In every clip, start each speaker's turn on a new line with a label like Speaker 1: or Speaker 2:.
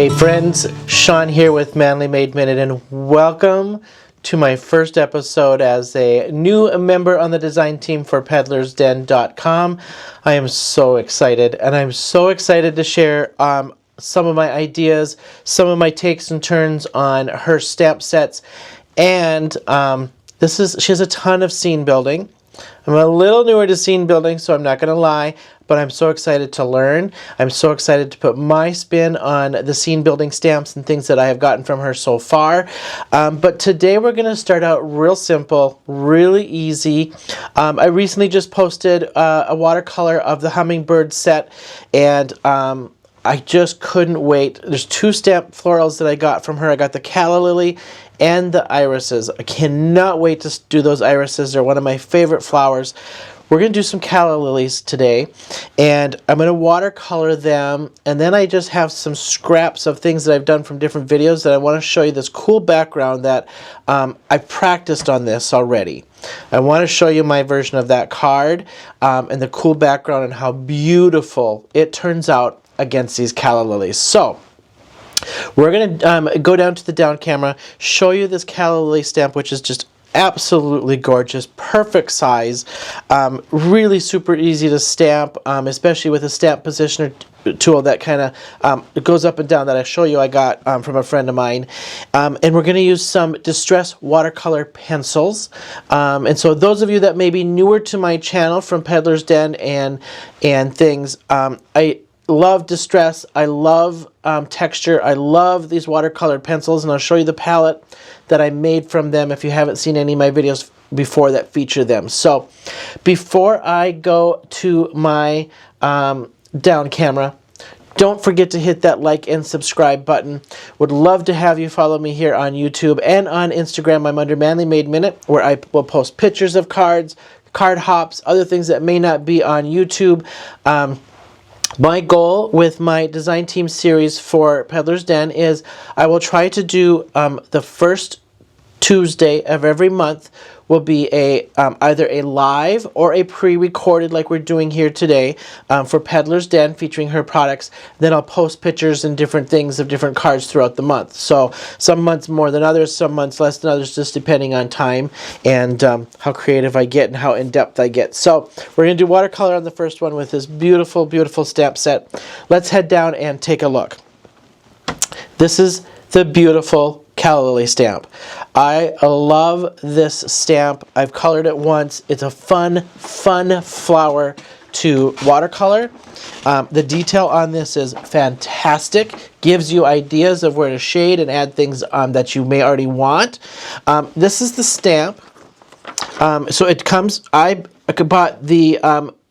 Speaker 1: Hey friends, Shawn here with Manly Made Minute, and welcome to my first episode as a new member on the design team for peddlersden.com. I am so excited, and I'm so excited to share some of my ideas, some of my takes and turns on her stamp sets, and she has a ton of scene building. I'm a little newer to scene building, so I'm not going to lie, but I'm so excited to learn. I'm so excited to put my spin on the scene building stamps and things that I have gotten from her so far. But today we're going to start out real simple, really easy. I recently just posted a watercolor of the hummingbird set, and I just couldn't wait. There's two stamp florals that I got from her. I got the Calla Lily and the irises. I cannot wait to do those irises. They're one of my favorite flowers. We're going to do some Calla Lilies today, and I'm going to watercolor them, and then I just have some scraps of things that I've done from different videos that I want to show you this cool background that I practiced on this already. I want to show you my version of that card and the cool background and how beautiful it turns out against these Calla Lilies. So we're going to go down to the down camera, show you this Calla Lily stamp, which is just absolutely gorgeous, perfect size, really super easy to stamp, especially with a stamp positioner tool that kind of goes up and down that I show you I got from a friend of mine. And we're going to use some Distress watercolor pencils. And so those of you that may be newer to my channel from Peddlers Den and things, I love Distress, I love texture, I love these watercolored pencils, and I'll show you the palette that I made from them if you haven't seen any of my videos before that feature them. So before I go to my down camera, don't forget to hit that like and subscribe button. Would love to have you follow me here on YouTube and on Instagram. I'm under Manly Made Minute, where I will post pictures of cards, card hops, other things that may not be on YouTube. My goal with my design team series for Peddlers Den is I will try to do the first Tuesday of every month will be either a live or a pre-recorded like we're doing here today for Peddlers Den featuring her products. Then I'll post pictures and different things of different cards throughout the month. So some months more than others, some months less than others, just depending on time and how creative I get and how in-depth I get. So we're going to do watercolor on the first one with this beautiful, beautiful stamp set. Let's head down and take a look. This is the beautiful Calla Lily stamp. I love this stamp. I've colored it once. It's a fun flower to watercolor. The detail on this is fantastic. Gives you ideas of where to shade and add things that you may already want. This is the stamp. So it comes, I bought the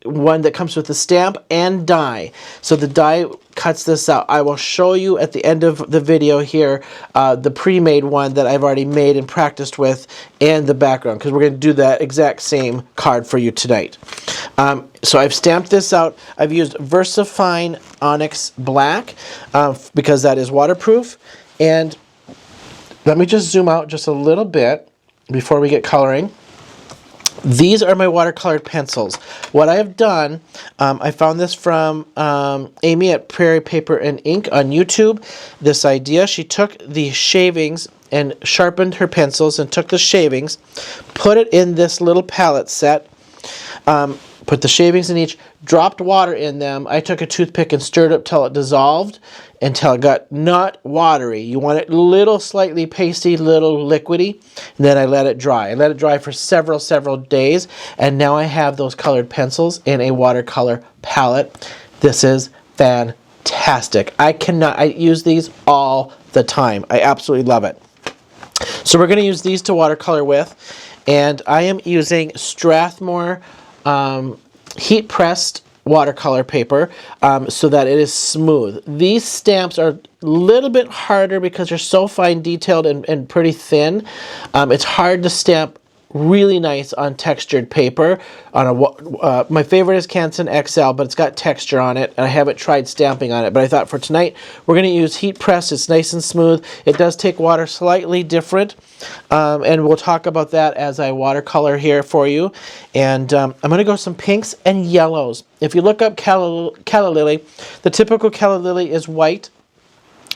Speaker 1: one that comes with the stamp and die. So the die cuts this out. I will show you at the end of the video here the pre-made one that I've already made and practiced with, and the background, because we're going to do that exact same card for you tonight. So I've stamped this out. I've used VersaFine Onyx Black because that is waterproof. And let me just zoom out just a little bit before we get coloring. These are my watercolored pencils. What I have done, I found this from Amy at Prairie Paper and Ink on YouTube. This idea, she took the shavings and sharpened her pencils and took the shavings, put it in this little palette set, put the shavings in each, dropped water in them. I took a toothpick and stirred it up till it dissolved, until it got not watery. You want it little slightly pasty, little liquidy, and then I let it dry. I let it dry for several days, and now I have those colored pencils in a watercolor palette. This is fantastic. I use these all the time. I absolutely love it. So we're going to use these to watercolor with, and I am using Strathmore heat pressed watercolor paper so that it is smooth. These stamps are a little bit harder because they're so fine detailed and pretty thin. It's hard to stamp really nice on textured paper. My favorite is Canson XL, but it's got texture on it, and I haven't tried stamping on it. But I thought for tonight we're going to use heat press. It's nice and smooth. It does take water slightly different, and we'll talk about that as I watercolor here for you. And I'm going to go some pinks and yellows. If you look up Calla Lily, the typical Calla Lily is white,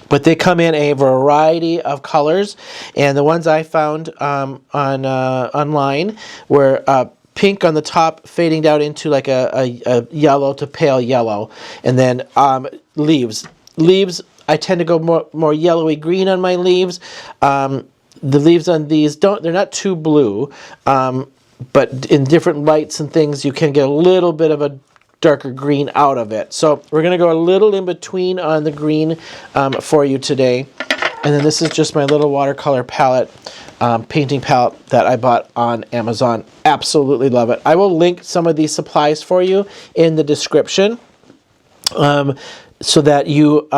Speaker 1: But they come in a variety of colors, and the ones I found online were pink on the top, fading down into like a yellow to pale yellow, and then leaves. Leaves, I tend to go more yellowy green on my leaves. The leaves on these they're not too blue, but in different lights and things, you can get a little bit of a darker green out of it. So we're going to go a little in between on the green for you today. And then this is just my little watercolor palette, painting palette that I bought on Amazon. Absolutely love it. I will link some of these supplies for you in the description so that you...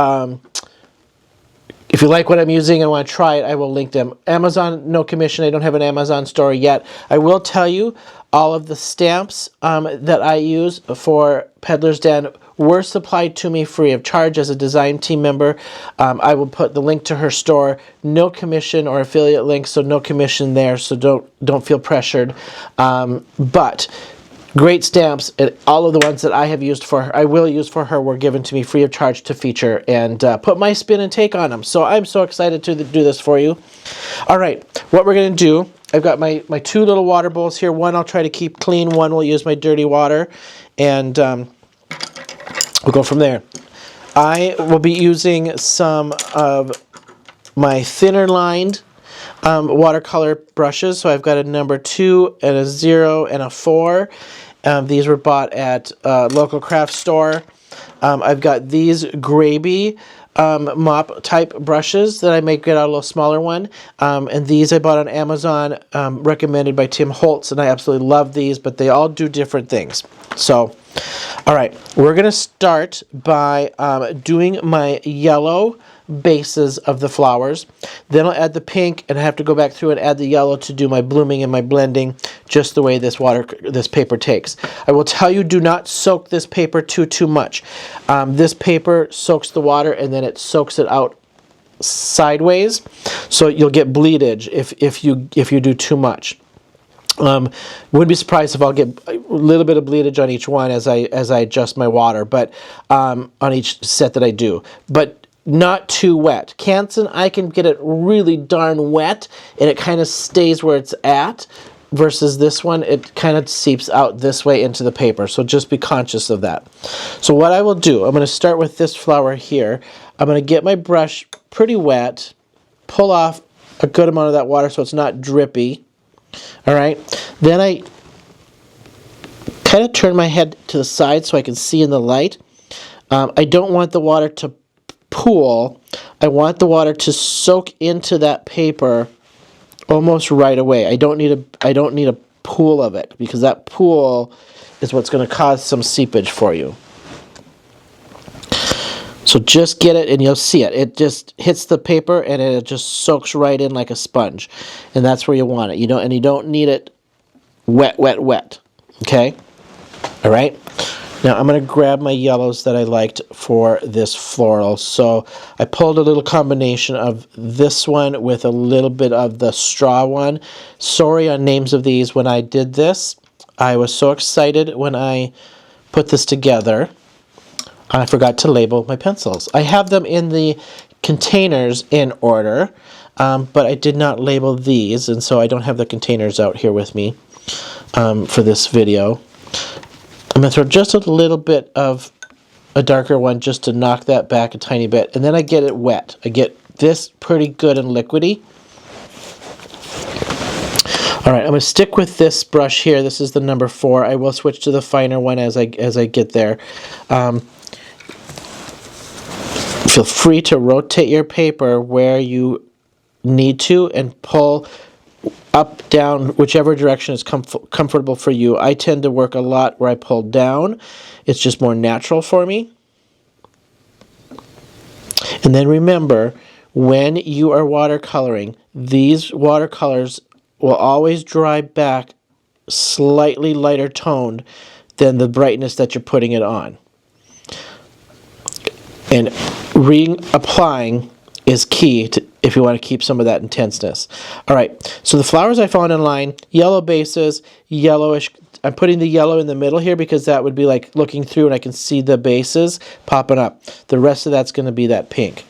Speaker 1: if you like what I'm using and want to try it, I will link them. Amazon, no commission. I don't have an Amazon store yet. I will tell you all of the stamps that I use for Peddlers Den were supplied to me free of charge as a design team member. I will put the link to her store. No commission or affiliate link, so no commission there. So don't feel pressured. But great stamps, and all of the ones that I have used for her, I will use for her, were given to me free of charge to feature and put my spin and take on them. So I'm so excited to do this for you. All right, what we're going to do, I've got my two little water bowls here. One I'll try to keep clean, one will use my dirty water, and we'll go from there. I will be using some of my thinner lined watercolor brushes. So I've got a number 2 and a 0 and a 4. These were bought at a local craft store. I've got these Graby mop type brushes that I may get out a little smaller one. And these I bought on Amazon, recommended by Tim Holtz, and I absolutely love these, but they all do different things. So, all right, we're going to start by doing my yellow bases of the flowers. Then I'll add the pink, and I have to go back through and add the yellow to do my blooming and my blending, just the way this paper takes. I will tell you, do not soak this paper too much. This paper soaks the water and then it soaks it out sideways, so you'll get bleedage if you do too much. Wouldn't be surprised if I'll get a little bit of bleedage on each one as I adjust my water, but on each set that I do. But not too wet. Canson, I can get it really darn wet and it kind of stays where it's at, versus this one, it kind of seeps out this way into the paper. So just be conscious of that. So what I will do, I'm going to start with this flower here. I'm going to get my brush pretty wet, pull off a good amount of that water so it's not drippy. All right. Then I kind of turn my head to the side so I can see in the light. I don't want the water to pool. I want the water to soak into that paper almost right away. I don't need a pool of it, because that pool is what's going to cause some seepage for you. So just get it and you'll see it. It just hits the paper and it just soaks right in like a sponge. And that's where you want it. You don't need it wet. Okay? All right? Now I'm going to grab my yellows that I liked for this floral. So I pulled a little combination of this one with a little bit of the straw one. Sorry on names of these. When I did this, I was so excited when I put this together. I forgot to label my pencils. I have them in the containers in order, but I did not label these, and so I don't have the containers out here with me for this video. I'm going to throw just a little bit of a darker one just to knock that back a tiny bit, and then I get it wet. I get this pretty good and liquidy. All right, I'm going to stick with this brush here. This is the number 4. I will switch to the finer one as I get there. Feel free to rotate your paper where you need to and pull up, down, whichever direction is comfortable for you. I tend to work a lot where I pull down. It's just more natural for me. And then remember, when you are watercoloring, these watercolors will always dry back slightly lighter toned than the brightness that you're putting it on. And reapplying is key if you want to keep some of that intenseness. All right, so the flowers I found online, yellow bases, yellowish. I'm putting the yellow in the middle here because that would be like looking through and I can see the bases popping up. The rest of that's going to be that pink.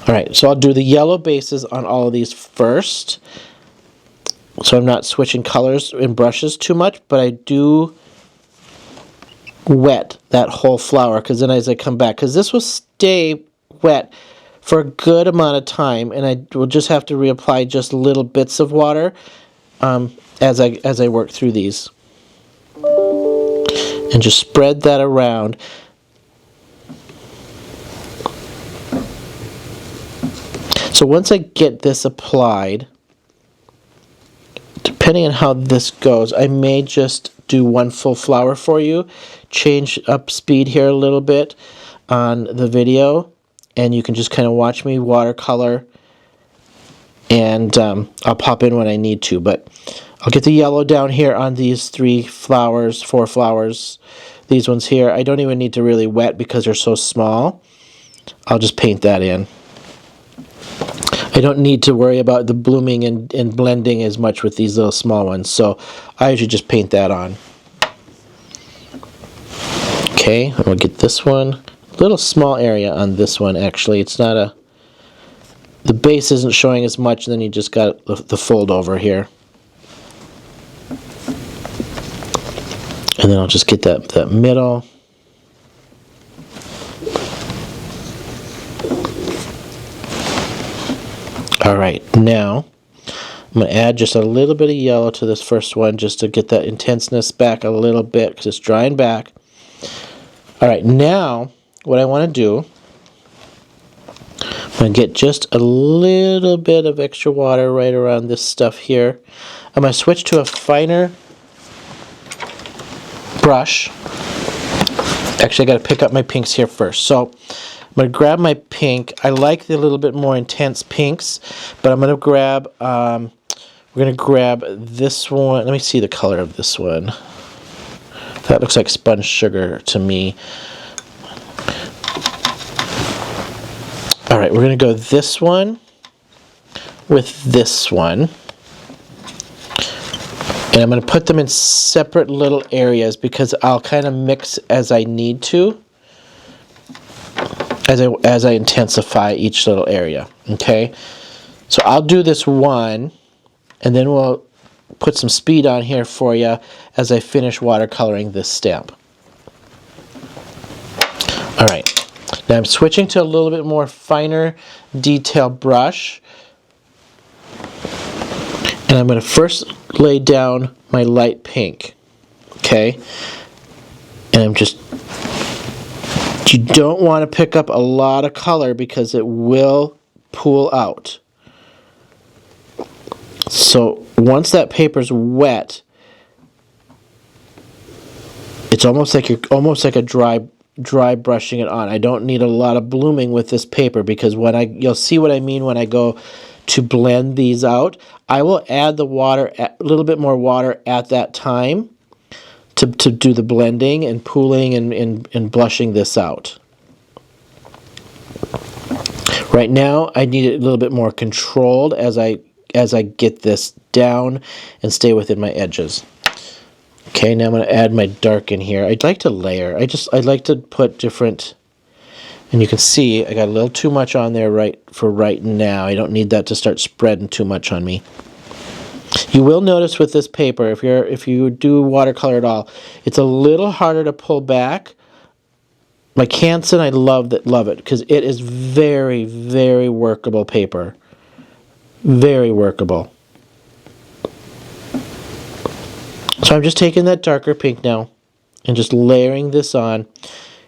Speaker 1: Alright, so I'll do the yellow bases on all of these first. So I'm not switching colors and brushes too much, but I do wet that whole flower, because then as I come back, because this will stay wet for a good amount of time, and I will just have to reapply just little bits of water as I work through these. And just spread that around. So once I get this applied, depending on how this goes, I may just do one full flower for you, change up speed here a little bit on the video, and you can just kind of watch me watercolor, and I'll pop in when I need to, but I'll get the yellow down here on these 3 flowers, 4 flowers, these ones here. I don't even need to really wet because they're so small. I'll just paint that in. I don't need to worry about the blooming and blending as much with these little small ones, so I usually just paint that on. Okay, I'm going to get this one. Little small area on this one, actually. It's not a... The base isn't showing as much, and then you just got the fold over here. And then I'll just get that middle. Alright, now I'm going to add just a little bit of yellow to this first one just to get that intenseness back a little bit because it's drying back. Alright, now what I want to do, I'm going to get just a little bit of extra water right around this stuff here. I'm going to switch to a finer brush. Actually, I got to pick up my pinks here first. So I'm going to grab my pink. I like the little bit more intense pinks, but I'm going to grab, we're going to grab this one. Let me see the color of this one. That looks like sponge sugar to me. Alright, we're going to go this one with this one. And I'm going to put them in separate little areas because I'll kind of mix as I need to, as I intensify each little area. Okay? So I'll do this one, and then we'll put some speed on here for you as I finish watercoloring this stamp. Alright. Now I'm switching to a little bit more finer detail brush. And I'm going to first lay down my light pink. Okay? And I'm just... You don't want to pick up a lot of color because it will pool out. So once that paper's wet, it's almost like a dry brushing it on. I don't need a lot of blooming with this paper because you'll see what I mean when I go to blend these out. I will add the water, a little bit more water at that time to do the blending and pooling and blushing this out. Right now I need it a little bit more controlled as I get this down and stay within my edges. Okay, now I'm going to add my dark in here. I'd like to layer. I'd like to put different, and you can see I got a little too much on there right now. I don't need that to start spreading too much on me. You will notice with this paper, if you do watercolor at all, it's a little harder to pull back. My Canson, I love it because it is very, very workable paper. Very workable. So I'm just taking that darker pink now and just layering this on,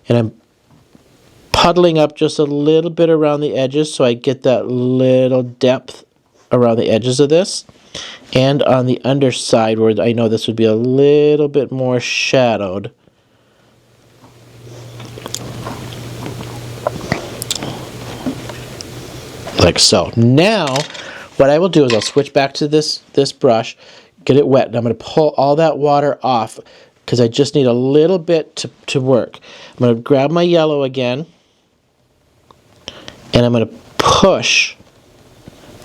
Speaker 1: and I'm puddling up just a little bit around the edges so I get that little depth around the edges of this, and on the underside where I know this would be a little bit more shadowed. Like so. Now what I will do is I'll switch back to this brush, get it wet, and I'm going to pull all that water off because I just need a little bit to work. I'm going to grab my yellow again, and I'm going to push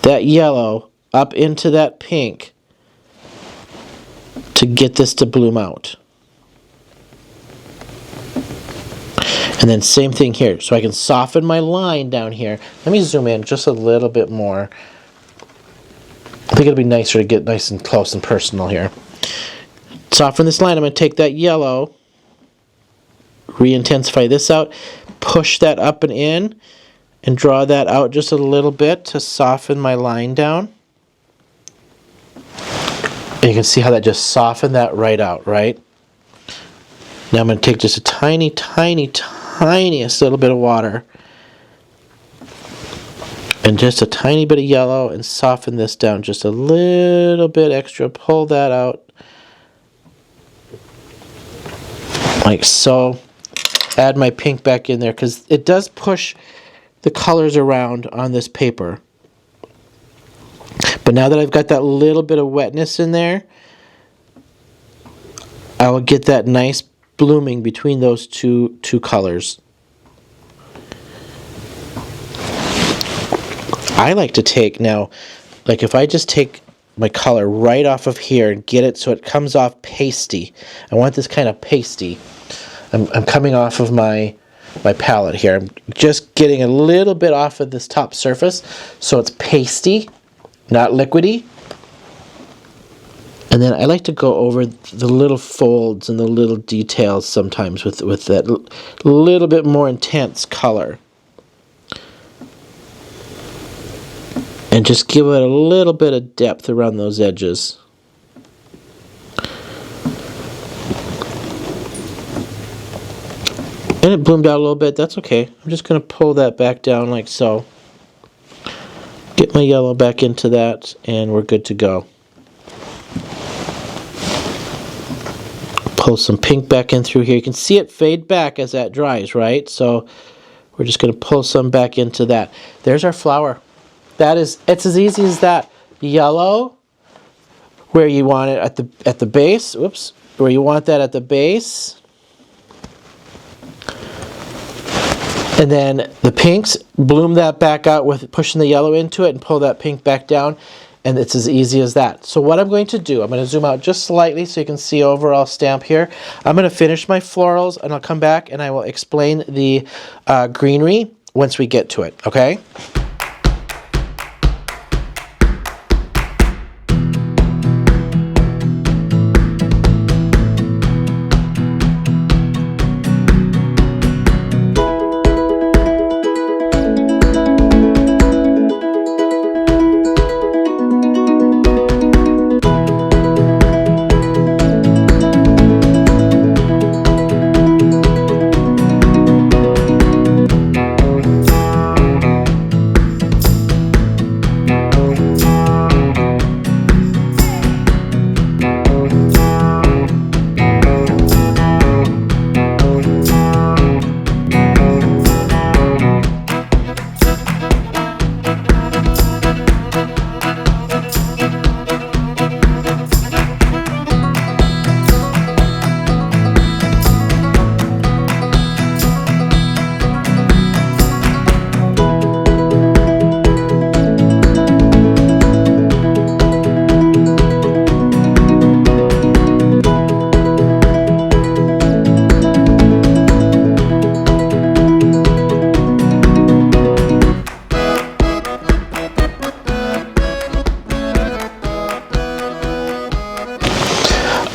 Speaker 1: that yellow up into that pink to get this to bloom out. And And then same thing here. So I can soften my line down here. Let me zoom in just a little bit more. I think it'll be nicer to get nice and close and personal here. Soften this line. I'm going to take that yellow, re-intensify this out, push that up and in, and draw that out just a little bit to soften my line down. And you can see how that just softened that right out, right? Now I'm going to take just a tiniest little bit of water and just a tiny bit of yellow and soften this down just a little bit extra. Pull that out like so. Add my pink back in there because it does push the colors around on this paper. But now that I've got that little bit of wetness in there, I will get that nice blooming between those two colors. I like to take now, like if I just take my color right off of here and get it so it comes off pasty. I want this kind of pasty. I'm coming off of my palette here. I'm just getting a little bit off of this top surface so it's pasty, not liquidy. And then I like to go over the little folds and the little details sometimes with that little bit more intense color. And just give it a little bit of depth around those edges. And it bloomed out a little bit, that's okay. I'm just going to pull that back down like so. Get my yellow back into that, and we're good to go. Pull some pink back in through here. You can see it fade back as that dries, right? So we're just going to pull some back into that. There's our flower. It's as easy as that. Yellow, where you want it at the base. Whoops, where you want that at the base. And then the pinks, bloom that back out with pushing the yellow into it and pull that pink back down. And it's as easy as that. So what I'm going to do, I'm going to zoom out just slightly so you can see overall stamp here. I'm going to finish my florals and I'll come back and I will explain the greenery once we get to it, okay?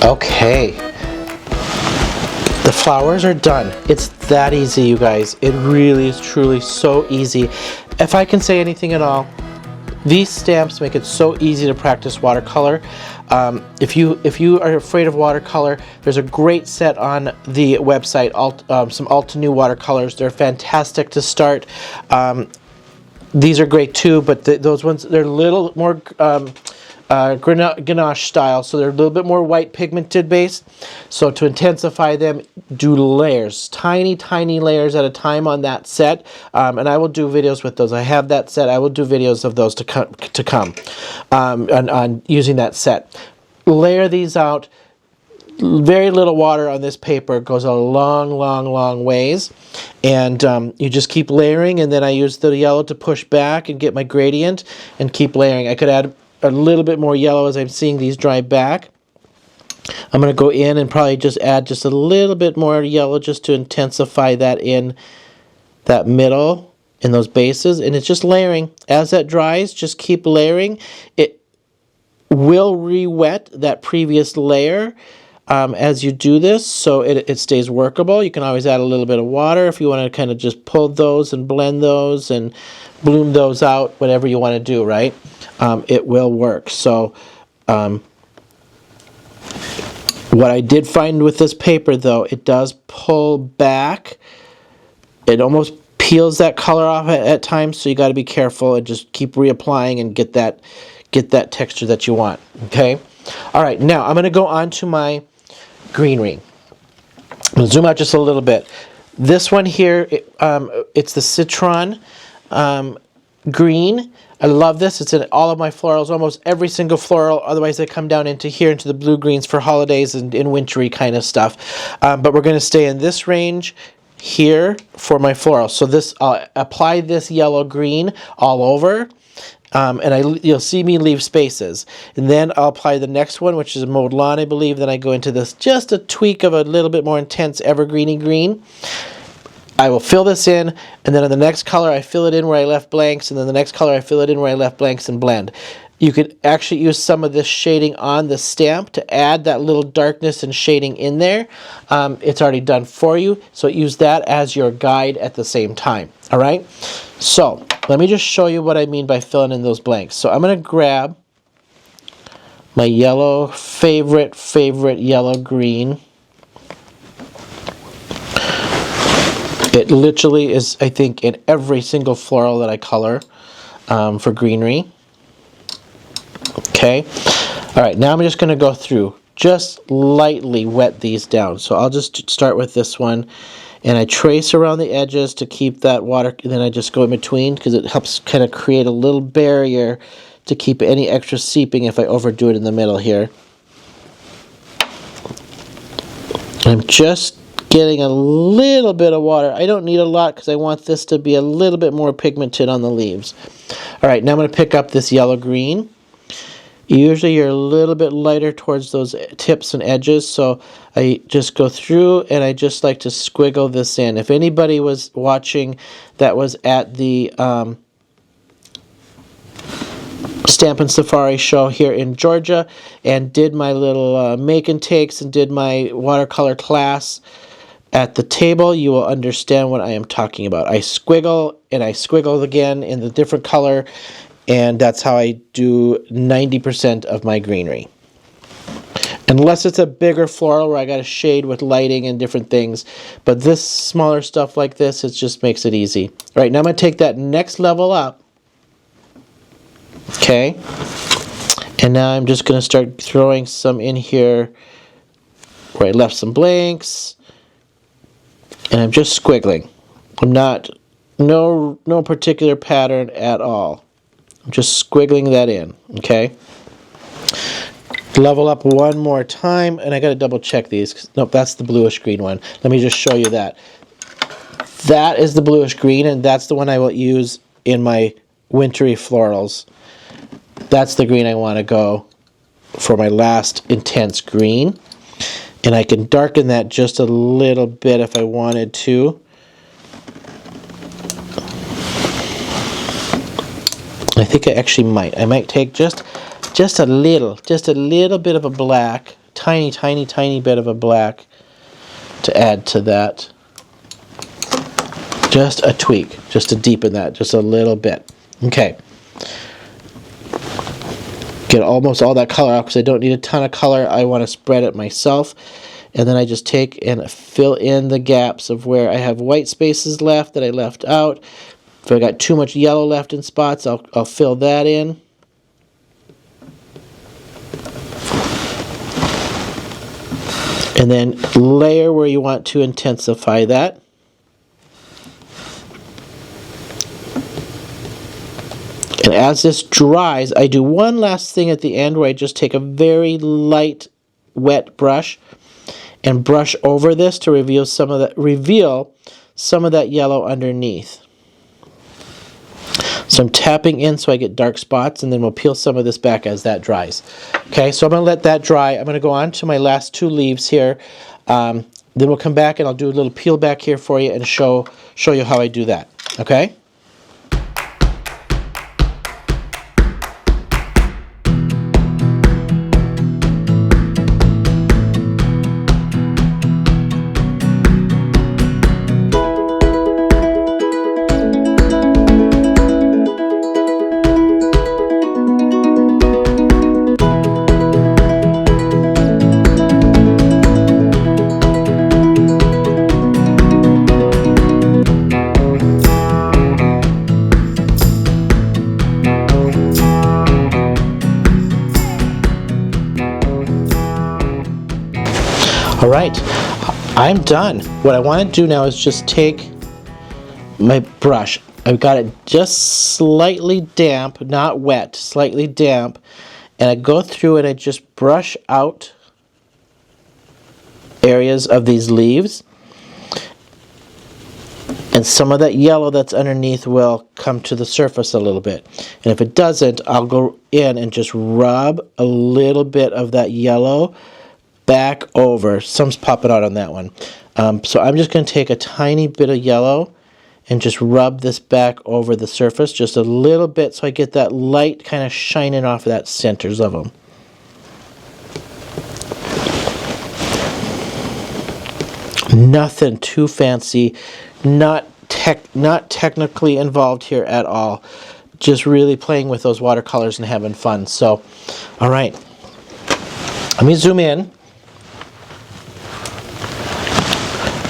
Speaker 1: Okay, the flowers are done. It's that easy, you guys. It really is truly so easy. If I can say anything at all, these stamps make it so easy to practice watercolor. If you are afraid of watercolor, there's a great set on the website, some Alta New watercolors. They're fantastic to start. These are great too, but those ones, they're a little more ganache style, so they're a little bit more white pigmented base. So to intensify them, do layers, tiny layers at a time on that set, and I will do videos with those. I have that set. I will do videos of those to come on using that set. Layer these out. Very little water on this paper goes a long ways, and you just keep layering, and then I use the yellow to push back and get my gradient and keep layering. I could add a little bit more yellow as I'm seeing these dry back. I'm going to go in and probably just add just a little bit more yellow just to intensify that in that middle, in those bases. And it's just layering. As that dries, just keep layering. It will re-wet that previous layer as you do this, so it stays workable. You can always add a little bit of water if you want to kind of just pull those and blend those and bloom those out, whatever you want to do, right? It will work. So what I did find with this paper, though, it does pull back. It almost peels that color off at times, so you got to be careful and just keep reapplying and get that texture that you want. Okay. All right. Now I'm going to go on to my greenery. I'm going to zoom out just a little bit. This one here, it's the Citron green. I love this. It's in all of my florals, almost every single floral. Otherwise, they come down into here, into the blue greens for holidays and in wintry kind of stuff. But we're going to stay in this range here for my floral. So this, I'll apply this yellow green all over. And you'll see me leave spaces. And then I'll apply the next one, which is mowed lawn, I believe. Then I go into this, just a tweak of a little bit more intense evergreeny green. I will fill this in, and then on the next color I fill it in where I left blanks, and then the next color I fill it in where I left blanks and blend. You could actually use some of this shading on the stamp to add that little darkness and shading in there. It's already done for you, so use that as your guide at the same time. All right? So let me just show you what I mean by filling in those blanks. So I'm going to grab my yellow, favorite yellow green. It literally is, I think, in every single floral that I color for greenery. Okay. All right, now I'm just going to go through, just lightly wet these down. So I'll just start with this one, and I trace around the edges to keep that water, and then I just go in between because it helps kind of create a little barrier to keep any extra seeping if I overdo it in the middle here. I'm just getting a little bit of water. I don't need a lot because I want this to be a little bit more pigmented on the leaves. All right, now I'm going to pick up this yellow green. Usually you're a little bit lighter towards those tips and edges, so I just go through and I just like to squiggle this in. If anybody was watching that was at the Stampin' Safari show here in Georgia and did my little make and takes and did my watercolor class at the table, you will understand what I am talking about. I squiggle and I squiggle again in the different color, and that's how I do 90% of my greenery. Unless it's a bigger floral where I got to shade with lighting and different things. But this smaller stuff like this, it just makes it easy. All right, now I'm going to take that next level up. Okay. And now I'm just going to start throwing some in here where I left some blanks. And I'm just squiggling. I'm not, no particular pattern at all. I'm just squiggling that in, okay? Level up one more time, and I gotta double check these. Nope, that's the bluish green one. Let me just show you that. That is the bluish green, and that's the one I will use in my wintry florals. That's the green I want to go for my last intense green. And I can darken that just a little bit if I wanted to. I think I actually might. I might take just a little bit of a black, tiny bit of a black to add to that. Just a tweak, just to deepen that just a little bit. Okay. Get almost all that color out because I don't need a ton of color. I want to spread it myself. And then I just take and fill in the gaps of where I have white spaces left that I left out. If I got too much yellow left in spots, I'll fill that in. And then layer where you want to intensify that. And as this dries, I do one last thing at the end where I just take a very light wet brush and brush over this to reveal some of that yellow underneath. So So I'm tapping in so I get dark spots, and then we'll peel some of this back as that dries. Okay, so I'm going to let that dry. I'm going to go on to my last two leaves here. Then we'll come back and I'll do a little peel back here for you and show you how I do that. Okay? All right, I'm done. What I want to do now is just take my brush. I've got it just slightly damp, not wet, slightly damp, and I go through and I just brush out areas of these leaves, and some of that yellow that's underneath will come to the surface a little bit. And if it doesn't, I'll go in and just rub a little bit of that yellow back over. Some's popping out on that one. So I'm just going to take a tiny bit of yellow and just rub this back over the surface just a little bit so I get that light kind of shining off of that centers of them. Nothing too fancy, not technically involved here at all. Just really playing with those watercolors and having fun. So, all right. Let me zoom in.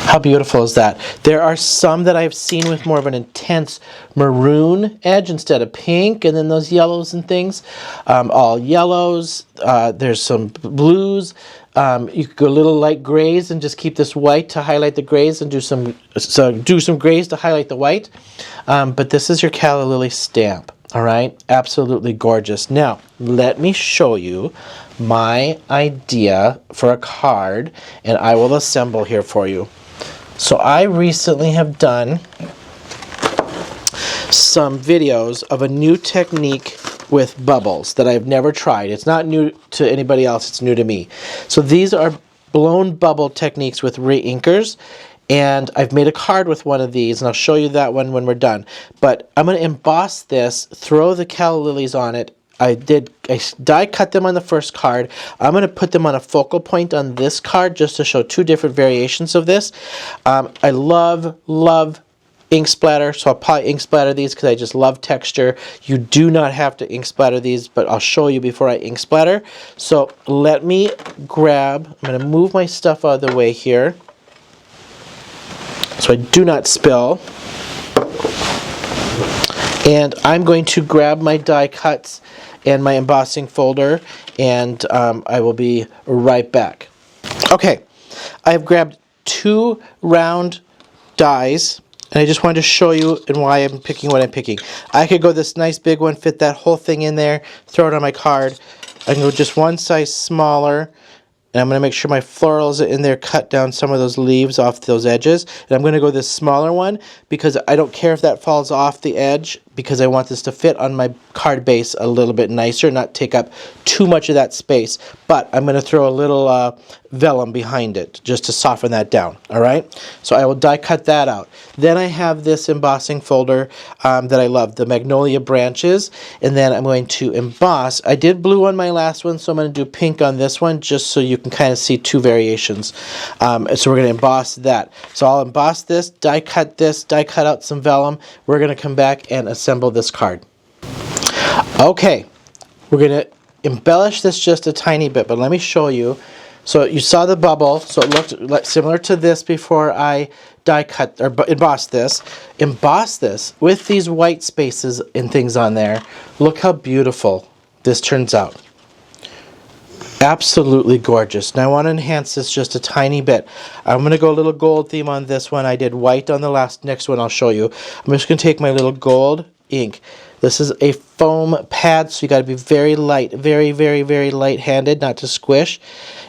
Speaker 1: How beautiful is that? There are some that I've seen with more of an intense maroon edge instead of pink, and then those yellows and things. All yellows. There's some blues. You could go a little light grays and just keep this white to highlight the grays, and do some grays to highlight the white. But this is your Calla Lily stamp. All right, absolutely gorgeous. Now, let me show you my idea for a card, and I will assemble here for you. So I recently have done some videos of a new technique with bubbles that I've never tried. It's not new to anybody else, it's new to me. So these are blown bubble techniques with re-inkers, and I've made a card with one of these, and I'll show you that one when we're done. But I'm going to emboss this, throw the Calla Lilies on it. I die cut them on the first card. I'm going to put them on a focal point on this card just to show two different variations of this. I love ink splatter, so I'll probably ink splatter these because I just love texture. You do not have to ink splatter these, but I'll show you before I ink splatter. So let me grab, I'm going to move my stuff out of the way here so I do not spill. And I'm going to grab my die cuts and my embossing folder, and I will be right back. Okay, I've grabbed two round dies, and I just wanted to show you and why I'm picking what I'm picking. I could go this nice big one, fit that whole thing in there, throw it on my card. I can go just one size smaller, and I'm going to make sure my florals are in there, cut down some of those leaves off those edges. And I'm going to go this smaller one because I don't care if that falls off the edge, because I want this to fit on my card base a little bit nicer, not take up too much of that space. But I'm going to throw a little vellum behind it just to soften that down. All right, so I will die cut that out. Then I have this embossing folder that I love, the magnolia branches, and then I'm going to emboss. I did blue on my last one, so I'm going to do pink on this one just so you can kind of see two variations. So we're going to emboss that. So I'll emboss this, die cut out some vellum. We're going to come back and assemble this card. Okay, we're going to embellish this just a tiny bit, but let me show you. So you saw the bubble, so it looked similar to this before I die cut or emboss this. Emboss this with these white spaces and things on there. Look how beautiful this turns out. Absolutely gorgeous. Now I want to enhance this just a tiny bit. I'm going to go a little gold theme on this one. I did white on the next one I'll show you. I'm just going to take my little gold ink. This is a foam pad, so you got to be very light, very light-handed, not to squish.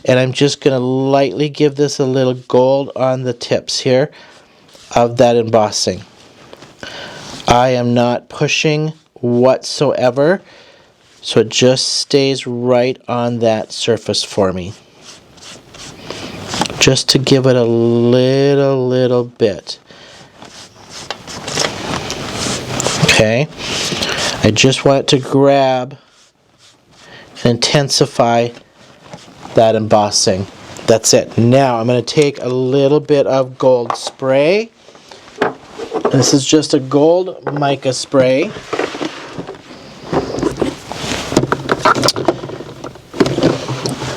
Speaker 1: And I'm just going to lightly give this a little gold on the tips here of that embossing. I am not pushing whatsoever, so it just stays right on that surface for me. Just to give it a little bit. Okay, I just want it to grab and intensify that embossing. That's it. Now I'm going to take a little bit of gold spray. This is just a gold mica spray.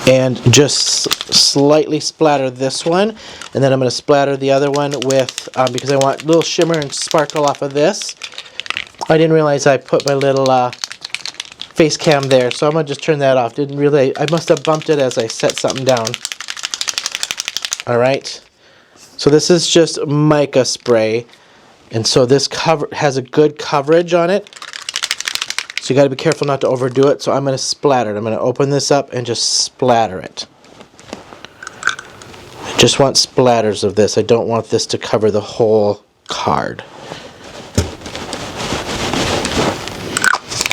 Speaker 1: And just slightly splatter this one, and then I'm going to splatter the other one with, because I want a little shimmer and sparkle off of this. I didn't realize I put my little face cam there, so I'm going to just turn that off. Didn't really, I must have bumped it as I set something down. Alright, so this is just mica spray, and so this has a good coverage on it, so you got to be careful not to overdo it. So I'm going to splatter it. I'm going to open this up and just splatter it. I just want splatters of this. I don't want this to cover the whole card.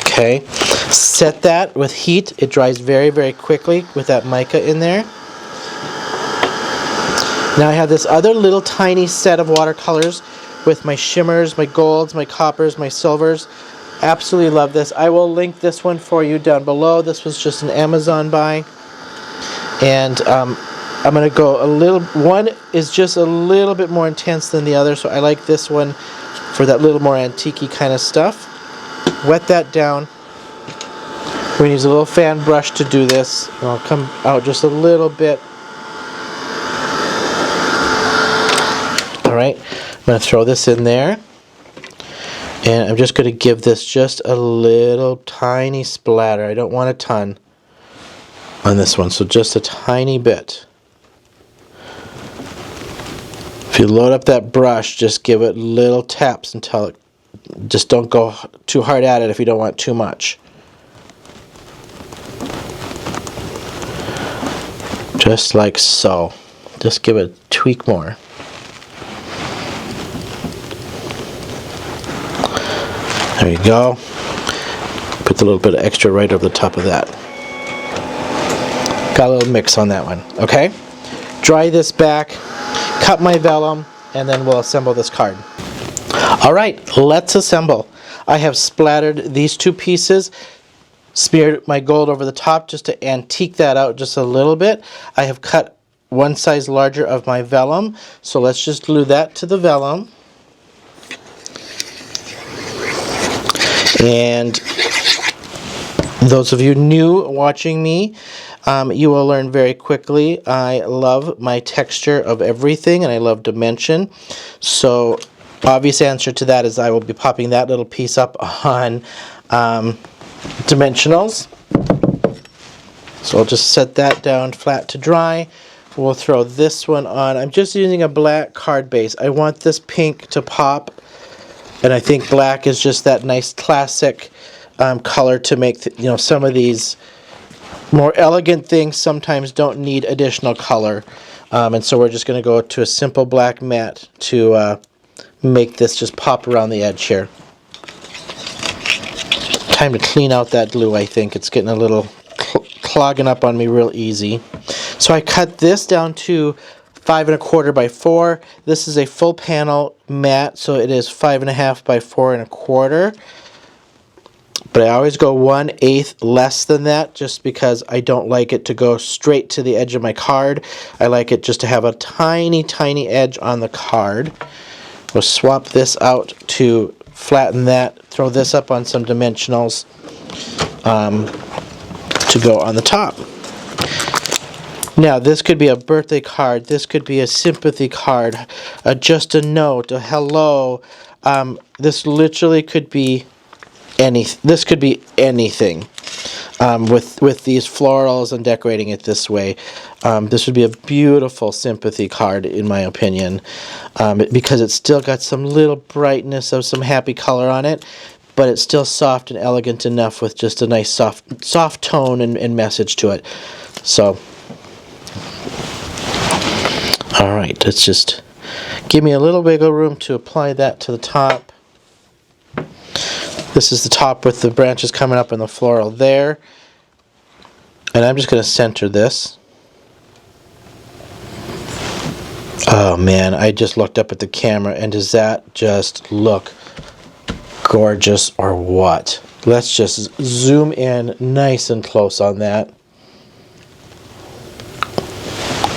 Speaker 1: Okay, set that with heat. It dries very quickly with that mica in there. Now I have this other little tiny set of watercolors with my shimmers, my golds, my coppers, my silvers. Absolutely love this. I will link this one for you down below. This was just an Amazon buy. And I'm going to go a little, one is just a little bit more intense than the other, so I like this one for that little more antique-y kind of stuff. Wet that down. We're going to use a little fan brush to do this. And I'll come out just a little bit. Alright, I'm going to throw this in there. And I'm just going to give this just a little tiny splatter. I don't want a ton on this one, so just a tiny bit. If you load up that brush, just give it little taps until it, just don't go too hard at it if you don't want too much. Just like so. Just give it a tweak more. There you go. Put a little bit of extra right over the top of that. Got a little mix on that one. Okay? Dry this back, cut my vellum, and then we'll assemble this card. Alright, let's assemble. I have splattered these two pieces, smeared my gold over the top just to antique that out just a little bit. I have cut one size larger of my vellum, so let's just glue that to the vellum. And those of you new watching me, you will learn very quickly. I love my texture of everything, and I love dimension. So, obvious answer to that is I will be popping that little piece up on dimensionals. So I'll just set that down flat to dry. We'll throw this one on. I'm just using a black card base. I want this pink to pop. And I think black is just that nice classic color to make, some of these more elegant things sometimes don't need additional color. And so we're just going to go to a simple black matte to make this just pop around the edge here. Time to clean out that glue, I think. It's getting a little clogging up on me real easy. So I cut this down to 5 1/4 by 4. This is a full panel mat, so it is 5 1/2 by 4 1/4. But I always go 1/8 less than that, just because I don't like it to go straight to the edge of my card. I like it just to have a tiny edge on the card. We'll swap this out to flatten that. Throw this up on some dimensionals to go on the top. Now, this could be a birthday card, this could be a sympathy card, just a note, a hello. This literally could be anything. This could be anything with these florals and decorating it this way. This would be a beautiful sympathy card, in my opinion, because it's still got some little brightness of some happy color on it, but it's still soft and elegant enough with just a nice soft tone and message to it. So, alright, let's just give me a little wiggle room to apply that to the top. This is the top with the branches coming up and the floral there. And I'm just going to center this. Oh man, I just looked up at the camera, and does that just look gorgeous or what? Let's just zoom in nice and close on that.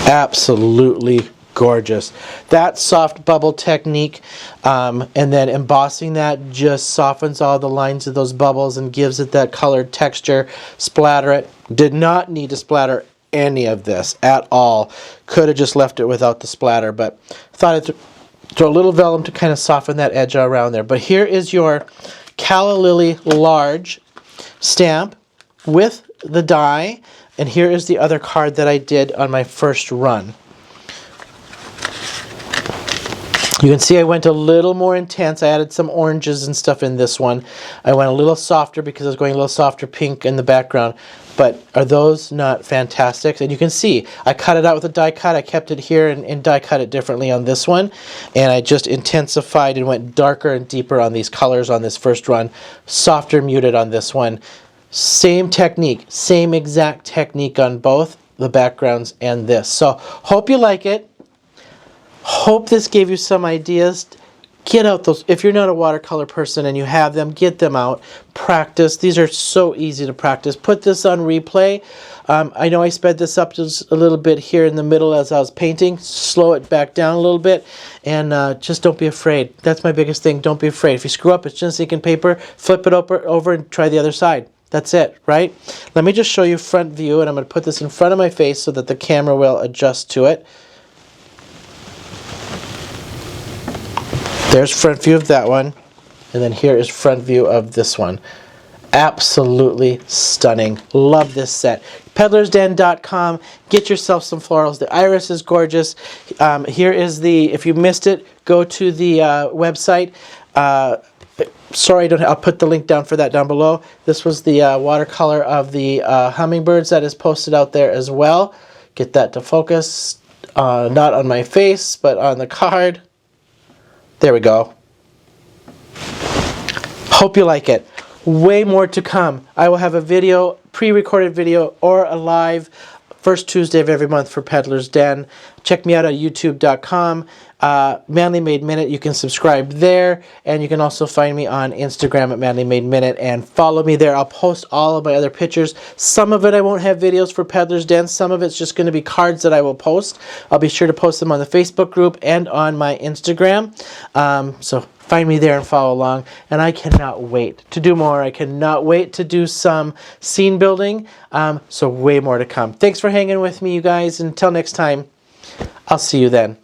Speaker 1: Absolutely gorgeous. That soft bubble technique, and then embossing that just softens all the lines of those bubbles and gives it that colored texture. Splatter it. Did not need to splatter any of this at all. Could have just left it without the splatter, but thought I'd throw a little vellum to kind of soften that edge around there. But here is your Calla Lily large stamp with the die, and here is the other card that I did on my first run. You can see I went a little more intense. I added some oranges and stuff in this one. I went a little softer because I was going a little softer pink in the background. But are those not fantastic? And you can see I cut it out with a die cut. I kept it here and die cut it differently on this one. And I just intensified and went darker and deeper on these colors on this first run. Softer muted on this one. Same technique, same exact technique on both the backgrounds and this. So hope you like it. Hope this gave you some ideas. Get out those, if you're not a watercolor person and you have them, get them out. Practice. These are so easy to practice. Put this on replay. I know I sped this up just a little bit here in the middle as I was painting. Slow it back down a little bit, and just don't be afraid. That's my biggest thing. Don't be afraid. If you screw up, it's just ink and paper. Flip it over and try the other side. That's it, right? Let me just show you front view, and I'm going to put this in front of my face so that the camera will adjust to it. There's front view of that one, and then here is front view of this one. Absolutely stunning. Love this set. Peddlersden.com. Get yourself some florals. The iris is gorgeous. Here is the, if you missed it, go to the website. Sorry, I'll put the link down for that down below. This was the watercolor of the hummingbirds that is posted out there as well. Get that to focus, not on my face, but on the card. There we go. Hope you like it. Way more to come. I will have a video, pre-recorded video, or a live first Tuesday of every month for Peddlers Den. Check me out on youtube.com. Manly Made Minute. You can subscribe there, and you can also find me on Instagram at Manly Made Minute and follow me there. I'll post all of my other pictures. Some of it I won't have videos for Peddlers Den. Some of it's just going to be cards that I will post. I'll be sure to post them on the Facebook group and on my Instagram. So find me there and follow along. And I cannot wait to do more. I cannot wait to do some scene building. So way more to come. Thanks for hanging with me, you guys. Until next time, I'll see you then.